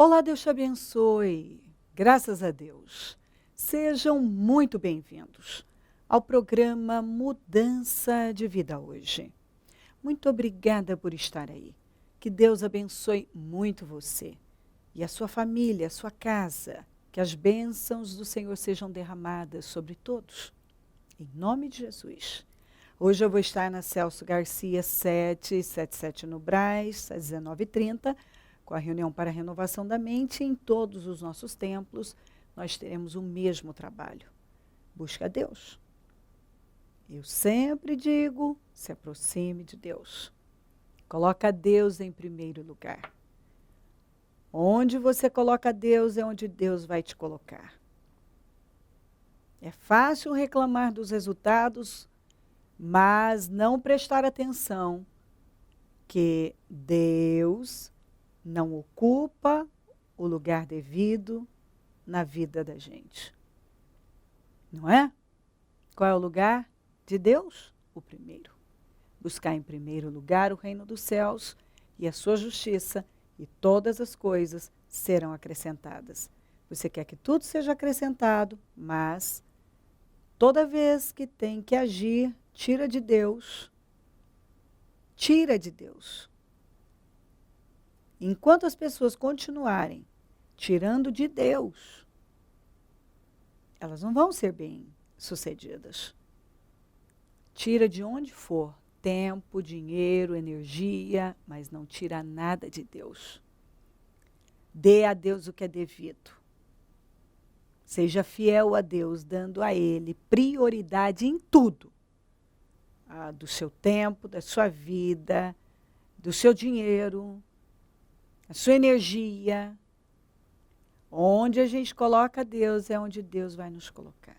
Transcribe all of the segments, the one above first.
Olá, Deus te abençoe. Graças a Deus. Sejam muito bem-vindos ao programa Mudança de Vida hoje. Muito obrigada por estar aí. Que Deus abençoe muito você e a sua família, a sua casa. Que as bênçãos do Senhor sejam derramadas sobre todos. Em nome de Jesus. Hoje eu vou estar na Celso Garcia 777 no Brás, às 19h30, com a reunião para a renovação da mente. Em todos os nossos templos, nós teremos o mesmo trabalho. Busca a Deus. Eu sempre digo, se aproxime de Deus. Coloca Deus em primeiro lugar. Onde você coloca Deus é onde Deus vai te colocar. É fácil reclamar dos resultados, mas não prestar atenção que Deus não ocupa o lugar devido na vida da gente. Não é? Qual é o lugar de Deus? O primeiro. Buscar em primeiro lugar o reino dos céus e a sua justiça, e todas as coisas serão acrescentadas. Você quer que tudo seja acrescentado, mas toda vez que tem que agir, tira de Deus. Tira de Deus. Enquanto as pessoas continuarem tirando de Deus, elas não vão ser bem-sucedidas. Tira de onde for, tempo, dinheiro, energia, mas não tira nada de Deus. Dê a Deus o que é devido. Seja fiel a Deus, dando a Ele prioridade em tudo. Do seu tempo, da sua vida, do seu dinheiro, a sua energia. Onde a gente coloca Deus é onde Deus vai nos colocar.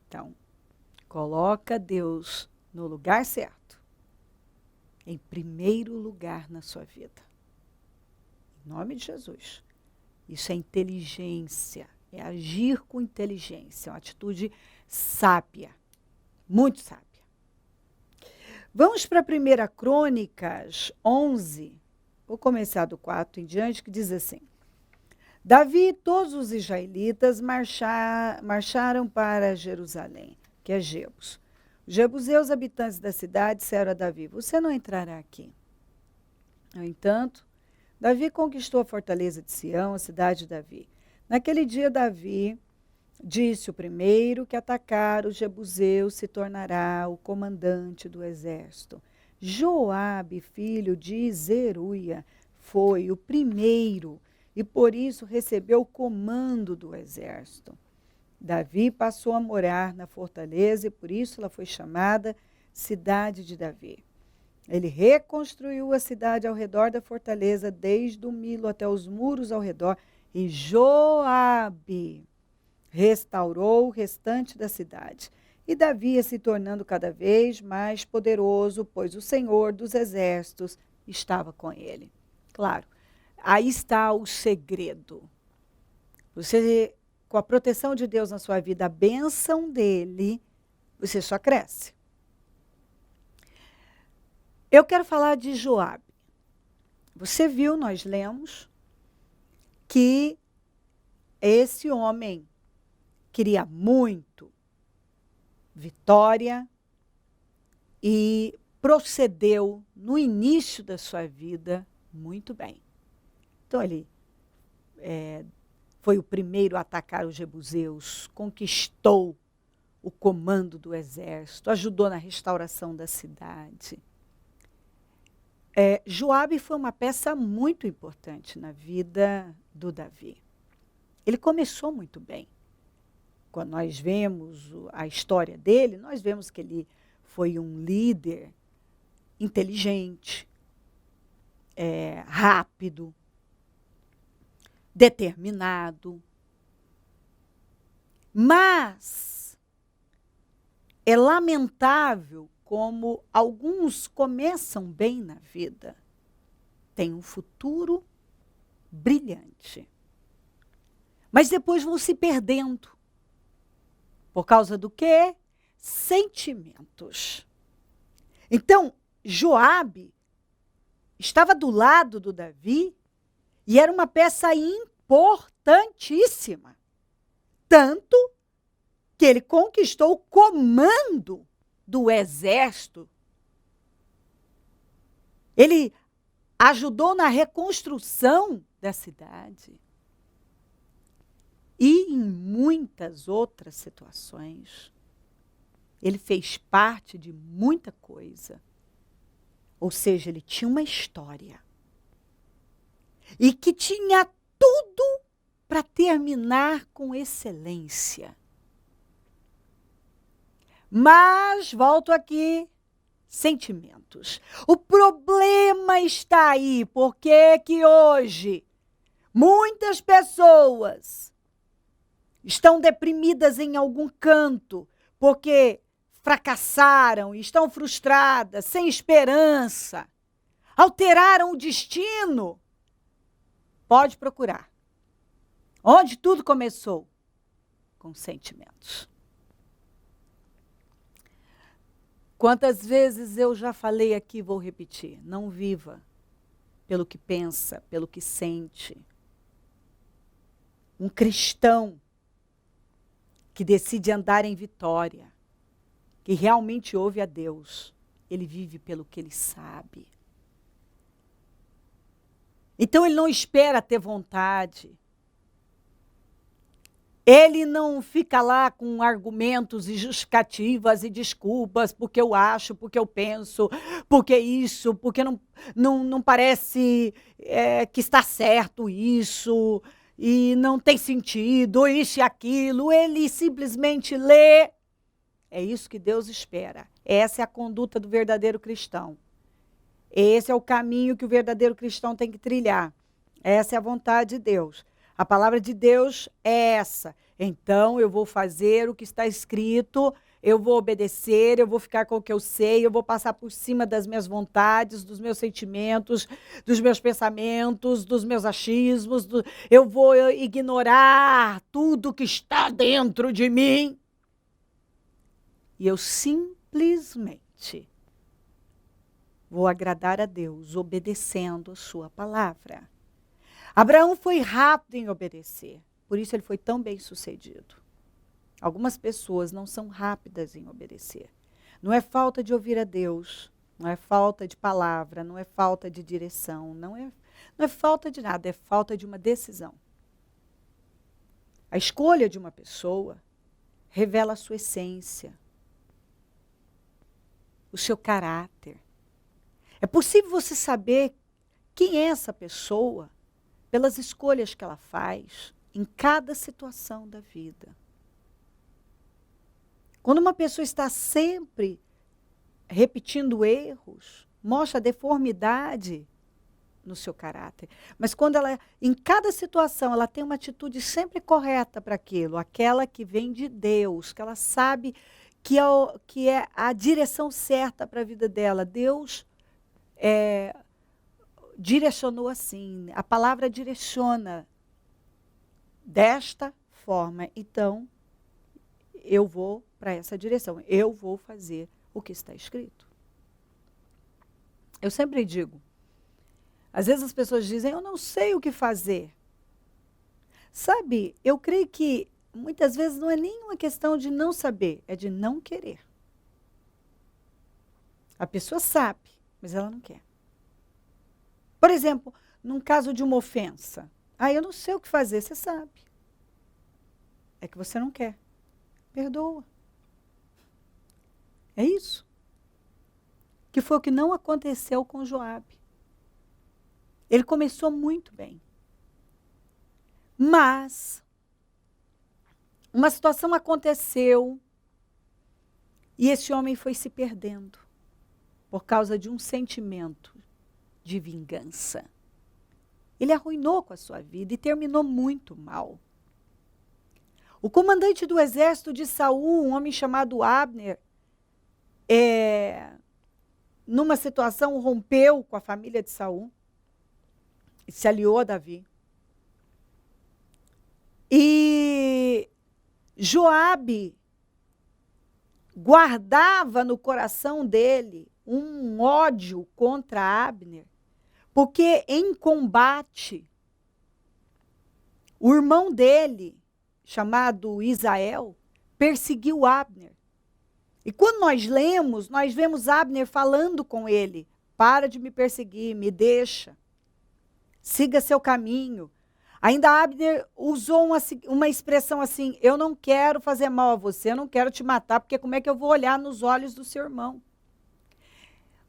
Então, coloca Deus no lugar certo. Em primeiro lugar na sua vida. Em nome de Jesus. Isso é inteligência. É agir com inteligência. É uma atitude sábia. Muito sábia. Vamos para a 1 Crônicas 11. Vou começar do 4 em diante, que diz assim. Davi e todos os israelitas marcharam para Jerusalém, que é Jebus. Os jebuseus, habitantes da cidade, disseram a Davi, você não entrará aqui. No entanto, Davi conquistou a fortaleza de Sião, a cidade de Davi. Naquele dia, Davi disse: o primeiro que atacar os jebuseus se tornará o comandante do exército. Joabe, filho de Zeruia, foi o primeiro e por isso recebeu o comando do exército. Davi passou a morar na fortaleza e por isso ela foi chamada Cidade de Davi. Ele reconstruiu a cidade ao redor da fortaleza, desde o Milo até os muros ao redor, e Joabe restaurou o restante da cidade. E Davi ia se tornando cada vez mais poderoso, pois o Senhor dos exércitos estava com ele. Claro, aí está o segredo. Você, com a proteção de Deus na sua vida, a bênção dele, você só cresce. Eu quero falar de Joabe. Você viu, nós lemos, que esse homem queria muito vitória e procedeu no início da sua vida muito bem. Então ele foi o primeiro a atacar os jebuseus, conquistou o comando do exército, ajudou na restauração da cidade. Joabe foi uma peça muito importante na vida do Davi. Ele começou muito bem. Quando nós vemos a história dele, nós vemos que ele foi um líder inteligente, rápido, determinado. Mas é lamentável como alguns começam bem na vida, têm um futuro brilhante, mas depois vão se perdendo. Por causa do quê? Sentimentos. Então, Joabe estava do lado do Davi E era uma peça importantíssima. Tanto que ele conquistou o comando do exército. Ele ajudou na reconstrução da cidade. E em muitas outras situações. Ele fez parte de muita coisa. Ou seja, ele tinha uma história. E que tinha tudo para terminar com excelência. Mas, volto aqui, sentimentos. O problema está aí, porque que hoje muitas pessoas estão deprimidas em algum canto, porque fracassaram, estão frustradas, sem esperança, alteraram o destino. Pode procurar. Onde tudo começou? Com sentimentos. Quantas vezes eu já falei aqui, vou repetir. Não viva pelo que pensa, pelo que sente. Um cristão que decide andar em vitória, que realmente ouve a Deus, ele vive pelo que ele sabe. Então ele não espera ter vontade. Ele não fica lá com argumentos e justificativas e desculpas, porque eu acho, porque eu penso, porque isso, porque não parece que está certo isso, e não tem sentido, isso e aquilo. Ele simplesmente lê. É isso que Deus espera. Essa é a conduta do verdadeiro cristão. Esse é o caminho que o verdadeiro cristão tem que trilhar. Essa é a vontade de Deus. A palavra de Deus é essa. Então, eu vou fazer o que está escrito, eu vou obedecer, eu vou ficar com o que eu sei, eu vou passar por cima das minhas vontades, dos meus sentimentos, dos meus pensamentos, dos meus achismos, eu vou ignorar tudo que está dentro de mim. E eu simplesmente vou agradar a Deus, obedecendo a sua palavra. Abraão foi rápido em obedecer, por isso ele foi tão bem sucedido. Algumas pessoas não são rápidas em obedecer. Não é falta de ouvir a Deus, não é falta de palavra, não é falta de direção, não é falta de nada, é falta de uma decisão. A escolha de uma pessoa revela a sua essência, o seu caráter. É possível você saber quem é essa pessoa pelas escolhas que ela faz em cada situação da vida. Quando uma pessoa está sempre repetindo erros, mostra deformidade no seu caráter. Mas quando ela, em cada situação, ela tem uma atitude sempre correta para aquilo, aquela que vem de Deus, que ela sabe que é a direção certa para a vida dela. Deus direcionou assim, a palavra direciona desta forma. Então, eu vou para essa direção, eu vou fazer o que está escrito. Eu sempre digo, às vezes as pessoas dizem, eu não sei o que fazer. Sabe, eu creio que muitas vezes não é nem uma questão de não saber, é de não querer. A pessoa sabe, mas ela não quer. Por exemplo, num caso de uma ofensa. Eu não sei o que fazer, você sabe. É que você não quer. Perdoa. É isso. Que foi o que não aconteceu com Joabe. Ele começou muito bem. Mas uma situação aconteceu e esse homem foi se perdendo por causa de um sentimento de vingança. Ele arruinou com a sua vida e terminou muito mal. O comandante do exército de Saul, um homem chamado Abner, numa situação rompeu com a família de Saul e se aliou a Davi. E Joabe guardava no coração dele um ódio contra Abner, porque em combate o irmão dele, chamado Isael, perseguiu Abner. E quando nós lemos, nós vemos Abner falando com ele: para de me perseguir, me deixa, siga seu caminho. Ainda Abner usou uma expressão assim: eu não quero fazer mal a você, eu não quero te matar, porque como é que eu vou olhar nos olhos do seu irmão?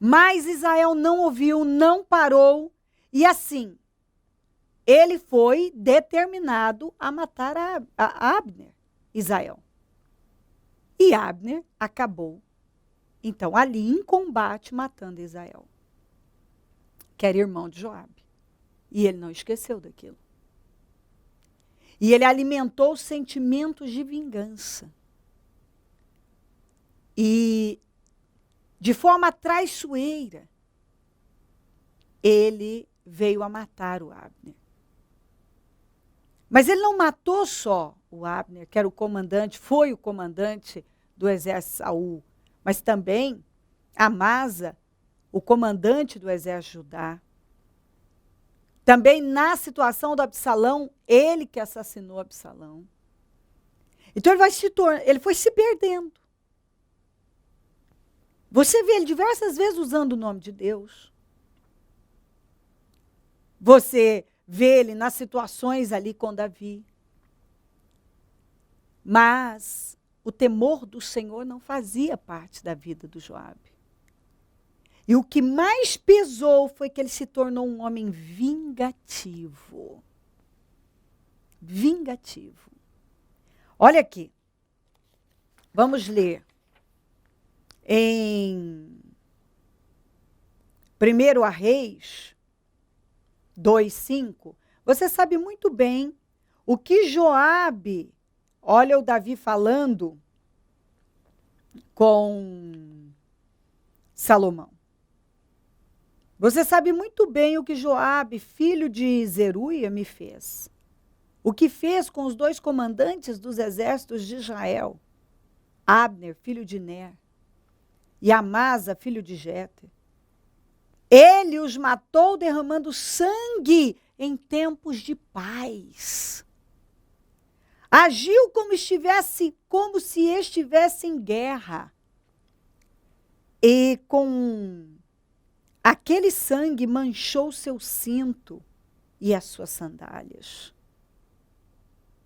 Mas Isael não ouviu, não parou, e assim, ele foi determinado a matar a Abner, Isael. E Abner acabou, então, ali em combate, matando Isael, que era irmão de Joabe. E ele não esqueceu daquilo. E ele alimentou sentimentos de vingança. E, de forma traiçoeira, ele veio a matar o Abner. Mas ele não matou só o Abner, que era o comandante, foi o comandante do exército de Saul, mas também Amasa, o comandante do exército de Judá. Também na situação do Absalão, ele que assassinou Absalão. Então ele foi se perdendo. Você vê ele diversas vezes usando o nome de Deus. Você vê ele nas situações ali com Davi. Mas o temor do Senhor não fazia parte da vida do Joabe. E o que mais pesou foi que ele se tornou um homem vingativo. Vingativo. Olha aqui. Vamos ler. Em 1 Reis 2:5, você sabe muito bem o que Joabe, olha o Davi falando com Salomão. Você sabe muito bem o que Joabe, filho de Zeruia, me fez. O que fez com os 2 comandantes dos exércitos de Israel, Abner, filho de Ner, e Amasa, filho de Jéter. Ele os matou derramando sangue em tempos de paz. Agiu como se estivesse em guerra. E com aquele sangue manchou seu cinto e as suas sandálias.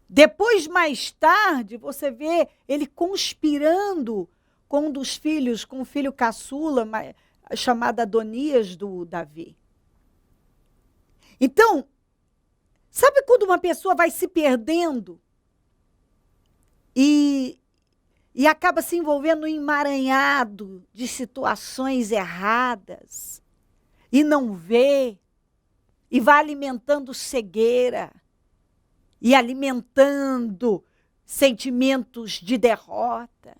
Depois, mais tarde, você vê ele conspirando com um dos filhos, com o filho caçula, chamado Adonias, do Davi. Então, sabe quando uma pessoa vai se perdendo e acaba se envolvendo em um emaranhado de situações erradas e não vê, e vai alimentando cegueira e alimentando sentimentos de derrota?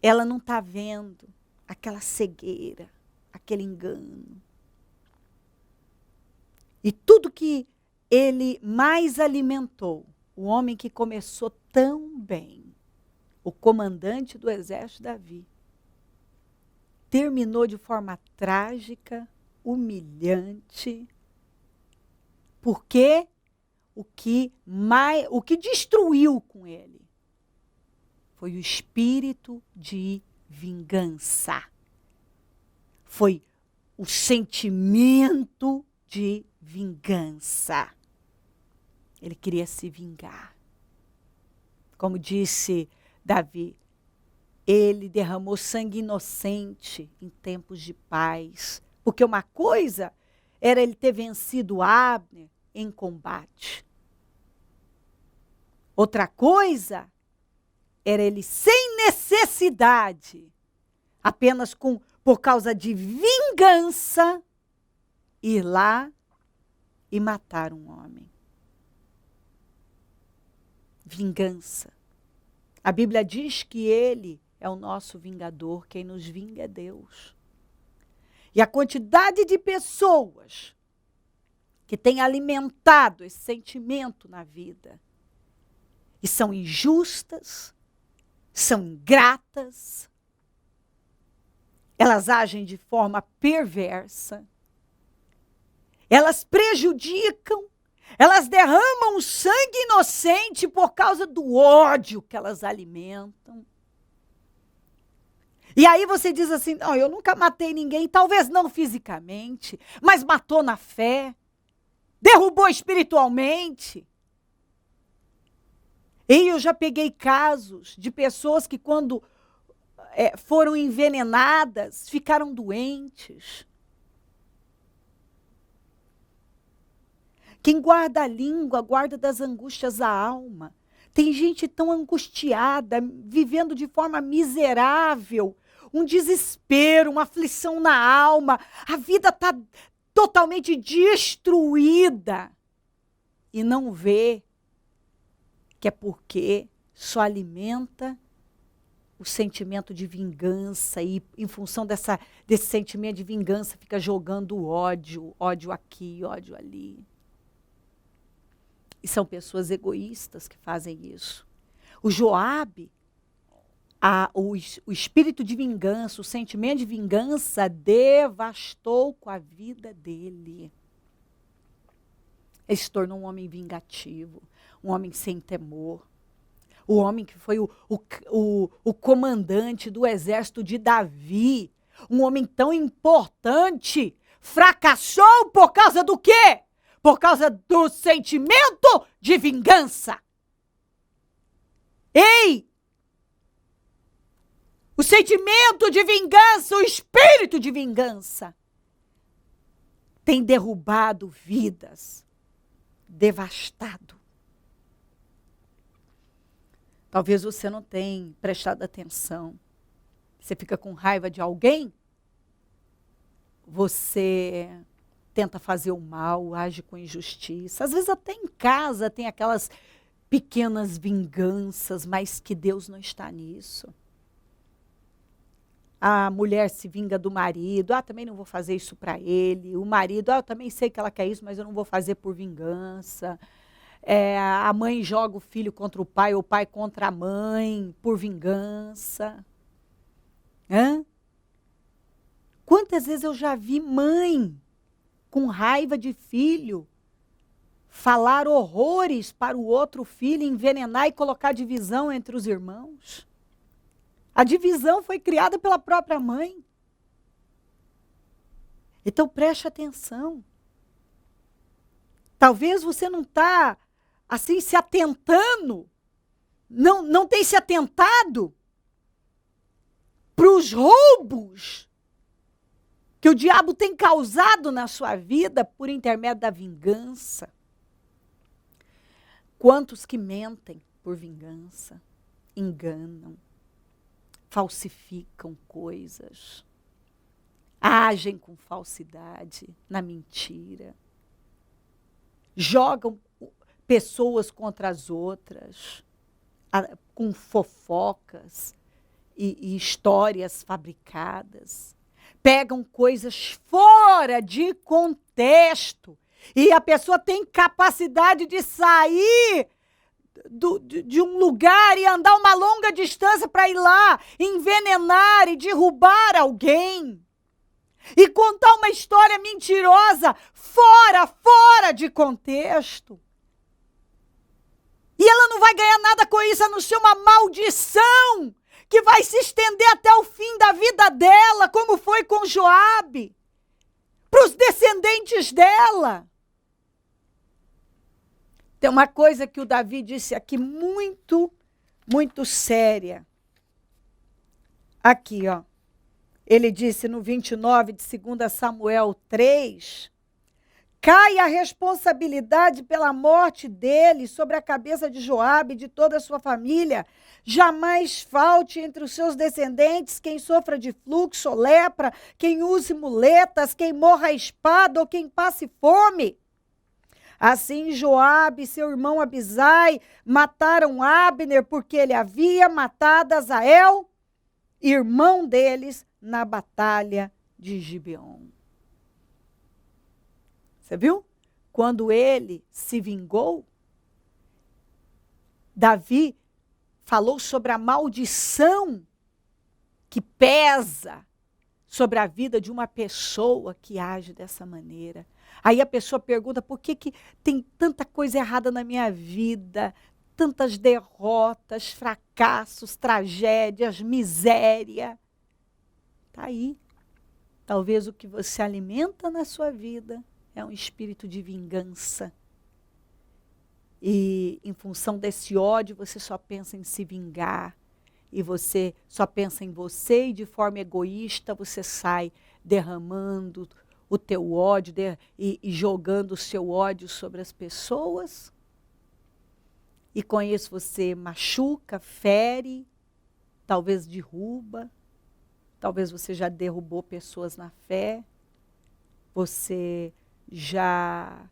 Ela não está vendo aquela cegueira, aquele engano. E tudo que ele mais alimentou, o homem que começou tão bem, o comandante do exército Davi, terminou de forma trágica, humilhante, porque o que destruiu com ele foi o espírito de vingança. Foi o sentimento de vingança. Ele queria se vingar. Como disse Davi, ele derramou sangue inocente em tempos de paz. Porque uma coisa era ele ter vencido Abner em combate. Outra coisa era ele, sem necessidade, apenas por causa de vingança, ir lá e matar um homem. Vingança. A Bíblia diz que ele é o nosso vingador, quem nos vinga é Deus. E a quantidade de pessoas que têm alimentado esse sentimento na vida e são injustas, são ingratas, elas agem de forma perversa, elas prejudicam, Elas derramam sangue inocente por causa do ódio que elas alimentam. E aí você diz assim, não, eu nunca matei ninguém, talvez não fisicamente, mas matou na fé, derrubou espiritualmente. E eu já peguei casos de pessoas que quando foram envenenadas, ficaram doentes. Quem guarda a língua, guarda das angústias a alma. Tem gente tão angustiada, vivendo de forma miserável, um desespero, uma aflição na alma. A vida está totalmente destruída. E não vê que é porque só alimenta o sentimento de vingança e em função desse sentimento de vingança fica jogando ódio, ódio aqui, ódio ali. E são pessoas egoístas que fazem isso. O Joabe, o espírito de vingança, o sentimento de vingança devastou com a vida dele. Ele se tornou um homem vingativo, um homem sem temor. O homem que foi o comandante do exército de Davi, um homem tão importante, fracassou por causa do quê? Por causa do sentimento de vingança. Ei! O sentimento de vingança, o espírito de vingança, tem derrubado vidas, devastado. Talvez você não tenha prestado atenção. Você fica com raiva de alguém, você tenta fazer o mal, age com injustiça. Às vezes até em casa tem aquelas pequenas vinganças, mas que Deus não está nisso. A mulher se vinga do marido, também não vou fazer isso para ele. O marido, eu também sei que ela quer isso, mas eu não vou fazer por vingança. A mãe joga o filho contra o pai, ou o pai contra a mãe, por vingança. Quantas vezes eu já vi mãe com raiva de filho, falar horrores para o outro filho, envenenar e colocar divisão entre os irmãos. A divisão foi criada pela própria mãe. Então preste atenção. Talvez você não está assim se atentando, não tem se atentado para os roubos que o diabo tem causado na sua vida por intermédio da vingança. Quantos que mentem por vingança, enganam, falsificam coisas, agem com falsidade, na mentira, jogam pessoas contra as outras, com fofocas e histórias fabricadas. Pegam coisas fora de contexto e a pessoa tem capacidade de sair de um lugar e andar uma longa distância para ir lá, envenenar e derrubar alguém. E contar uma história mentirosa fora de contexto. E ela não vai ganhar nada com isso, a não ser uma maldição que vai se estender até o fim da vida dela, como foi com Joabe, para os descendentes dela. Tem uma coisa que o Davi disse aqui muito, muito séria. Aqui, ó. Ele disse no 29 de 2 Samuel 3, cai a responsabilidade pela morte dele sobre a cabeça de Joabe e de toda a sua família. Jamais falte entre os seus descendentes quem sofra de fluxo ou lepra, quem use muletas, quem morra à espada ou quem passe fome. Assim Joabe e seu irmão Abisai mataram Abner porque ele havia matado Asael, irmão deles, na batalha de Gibeon. Você viu? Quando ele se vingou, Davi falou sobre a maldição que pesa sobre a vida de uma pessoa que age dessa maneira. Aí a pessoa pergunta, por que tem tanta coisa errada na minha vida? Tantas derrotas, fracassos, tragédias, miséria. Está aí. Talvez o que você alimenta na sua vida é um espírito de vingança. E em função desse ódio, você só pensa em se vingar. E você só pensa em você e de forma egoísta você sai derramando o teu ódio e jogando o seu ódio sobre as pessoas. E com isso você machuca, fere, talvez derruba. Talvez você já derrubou pessoas na fé. Você já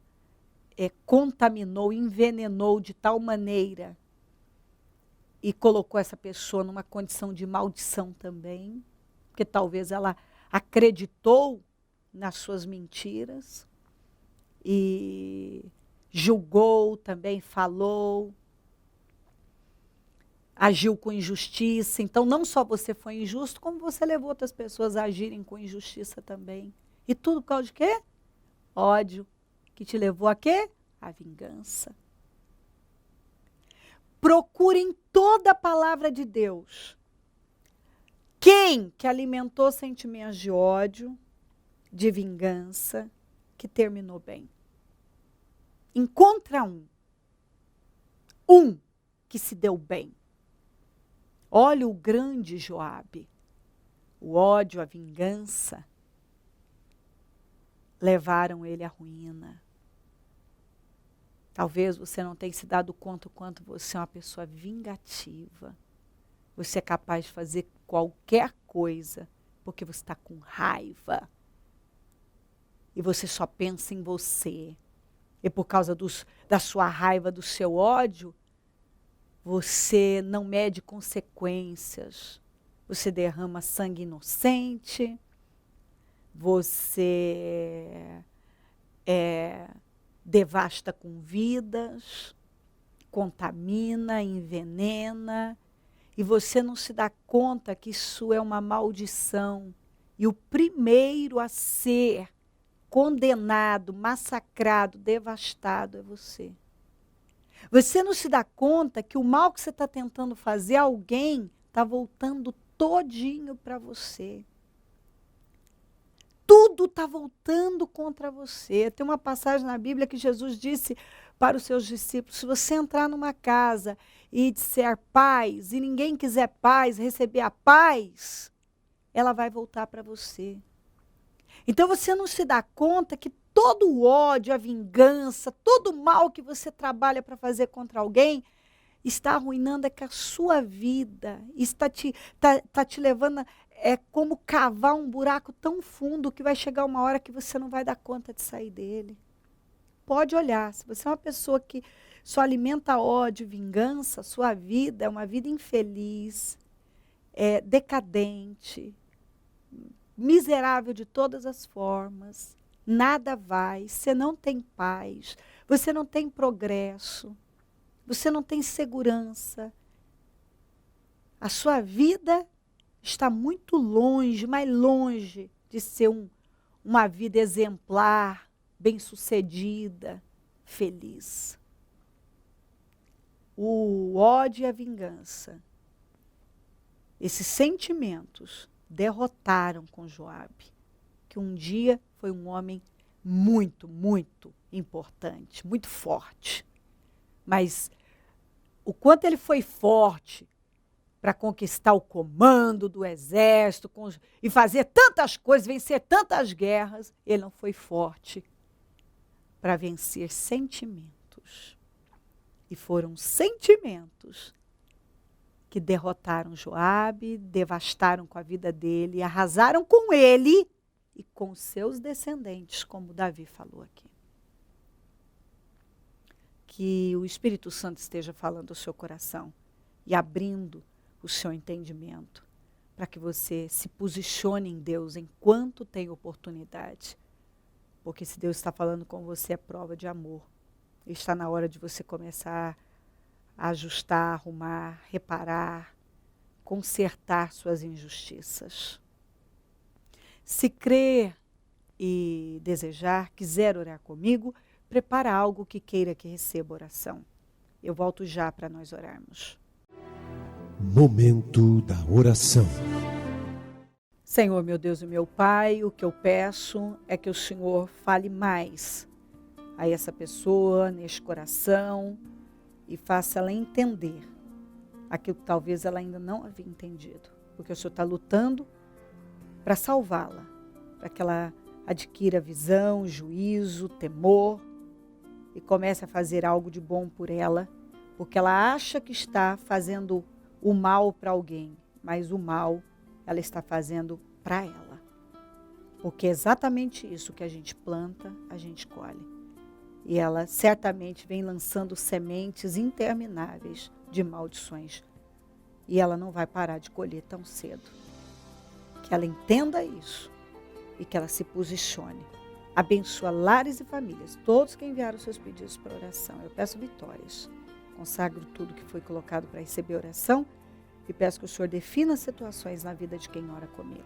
contaminou, envenenou de tal maneira e colocou essa pessoa numa condição de maldição também, porque talvez ela acreditou nas suas mentiras e julgou também, falou, agiu com injustiça. Então, não só você foi injusto, como você levou outras pessoas a agirem com injustiça também. E tudo por causa de quê? Ódio, que te levou a quê? A vingança. Procurem toda a palavra de Deus. Quem que alimentou sentimentos de ódio, de vingança, que terminou bem? Encontra um. Um que se deu bem. Olha o grande Joabe. O ódio, a vingança, levaram ele à ruína. Talvez você não tenha se dado conta o quanto você é uma pessoa vingativa. Você é capaz de fazer qualquer coisa porque você está com raiva. E você só pensa em você. E por causa da sua raiva, do seu ódio, você não mede consequências. Você derrama sangue inocente. Você devasta com vidas, contamina, envenena, e você não se dá conta que isso é uma maldição. E o primeiro a ser condenado, massacrado, devastado é você. Você não se dá conta que o mal que você está tentando fazer a alguém está voltando todinho para você. Tudo está voltando contra você. Tem uma passagem na Bíblia que Jesus disse para os seus discípulos, se você entrar numa casa e disser paz, e ninguém quiser paz, receber a paz, ela vai voltar para você. Então você não se dá conta que todo o ódio, a vingança, todo o mal que você trabalha para fazer contra alguém, está arruinando a sua vida, está te levando, é como cavar um buraco tão fundo que vai chegar uma hora que você não vai dar conta de sair dele. Pode olhar, se você é uma pessoa que só alimenta ódio, vingança, sua vida é uma vida infeliz, decadente, miserável de todas as formas, nada vai, você não tem paz, você não tem progresso, você não tem segurança. A sua vida está muito longe, mais longe de ser uma vida exemplar, bem-sucedida, feliz. O ódio e a vingança, esses sentimentos derrotaram com Joabe, que um dia foi um homem muito, muito importante, muito forte. Mas o quanto ele foi forte para conquistar o comando do exército e fazer tantas coisas, vencer tantas guerras, ele não foi forte para vencer sentimentos. E foram sentimentos que derrotaram Joabe, devastaram com a vida dele, arrasaram com ele e com seus descendentes, como Davi falou aqui. Que o Espírito Santo esteja falando ao seu coração e abrindo o seu entendimento, para que você se posicione em Deus enquanto tem oportunidade. Porque se Deus está falando com você, é prova de amor. Está na hora de você começar a ajustar, arrumar, reparar, consertar suas injustiças. Se crer e desejar, quiser orar comigo, prepara algo que queira que receba oração. Eu volto já para nós orarmos. Momento da oração. Senhor, meu Deus e meu Pai, o que eu peço é que o Senhor fale mais a essa pessoa, neste coração, e faça ela entender aquilo que talvez ela ainda não havia entendido. Porque o Senhor está lutando para salvá-la, para que ela adquira visão, juízo, temor e comece a fazer algo de bom por ela, porque ela acha que está fazendo o mal para alguém, mas o mal ela está fazendo para ela. Porque é exatamente isso que a gente planta, a gente colhe. E ela certamente vem lançando sementes intermináveis de maldições. E ela não vai parar de colher tão cedo. Que ela entenda isso e que ela se posicione. Abençoa lares e famílias, todos que enviaram seus pedidos para oração. Eu peço vitórias. Consagro tudo que foi colocado para receber oração e peço que o Senhor defina situações na vida de quem ora comigo.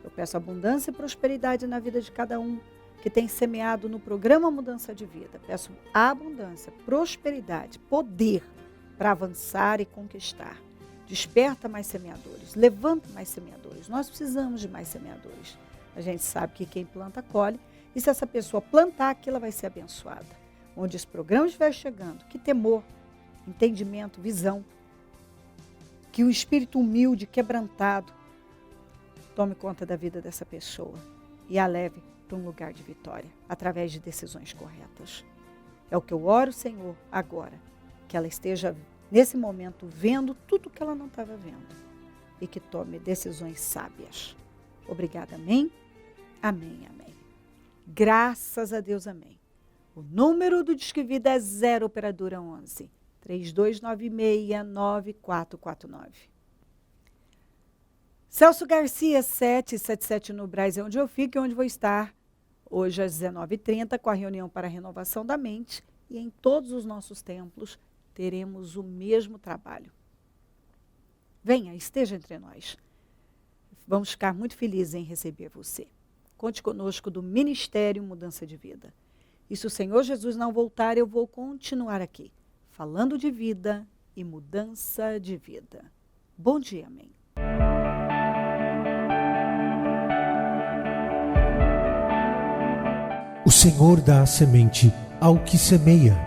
Eu peço abundância e prosperidade na vida de cada um que tem semeado no programa Mudança de Vida. Peço abundância, prosperidade, poder para avançar e conquistar. Desperta mais semeadores, levanta mais semeadores. Nós precisamos de mais semeadores. A gente sabe que quem planta, colhe. E se essa pessoa plantar aqui, ela vai ser abençoada. Onde esse programa estiver chegando, que temor, entendimento, visão, que o espírito humilde, quebrantado, tome conta da vida dessa pessoa e a leve para um lugar de vitória, através de decisões corretas. É o que eu oro, Senhor, agora, que ela esteja nesse momento vendo tudo que ela não estava vendo e que tome decisões sábias. Obrigada, amém? Amém, amém. Graças a Deus, amém. O número do Disque Vida é 0 operadora 11 3296-9449. Celso Garcia, 777 no Brás, é onde eu fico e onde vou estar hoje às 19h30 com a reunião para a renovação da mente, e em todos os nossos templos teremos o mesmo trabalho. Venha, esteja entre nós. Vamos ficar muito felizes em receber você. Conte conosco do Ministério Mudança de Vida. E se o Senhor Jesus não voltar, eu vou continuar aqui, falando de vida e mudança de vida. Bom dia, amém. O Senhor dá a semente ao que semeia.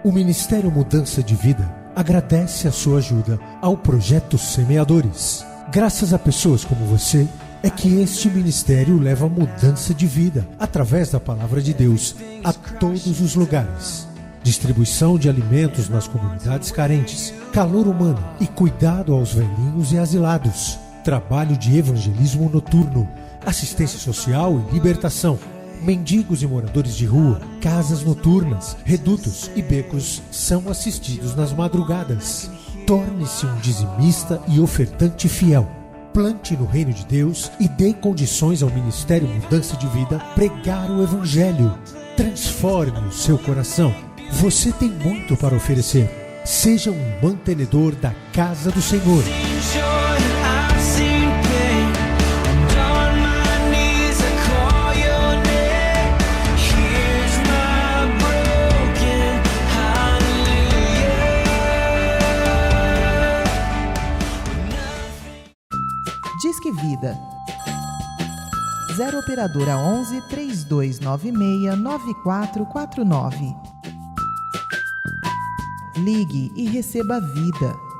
O Ministério Mudança de Vida agradece a sua ajuda ao Projeto Semeadores. Graças a pessoas como você, é que este ministério leva mudança de vida, através da Palavra de Deus, a todos os lugares. Distribuição de alimentos nas comunidades carentes, calor humano e cuidado aos velhinhos e asilados. Trabalho de evangelismo noturno, assistência social e libertação. Mendigos e moradores de rua, casas noturnas, redutos e becos são assistidos nas madrugadas. Torne-se um dizimista e ofertante fiel. Plante no reino de Deus e dê condições ao Ministério Mudança de Vida pregar o Evangelho. Transforme o seu coração. Você tem muito para oferecer. Seja um mantenedor da casa do Senhor. Disque Vida 0 operadora 11 3296 9449. Ligue e receba vida.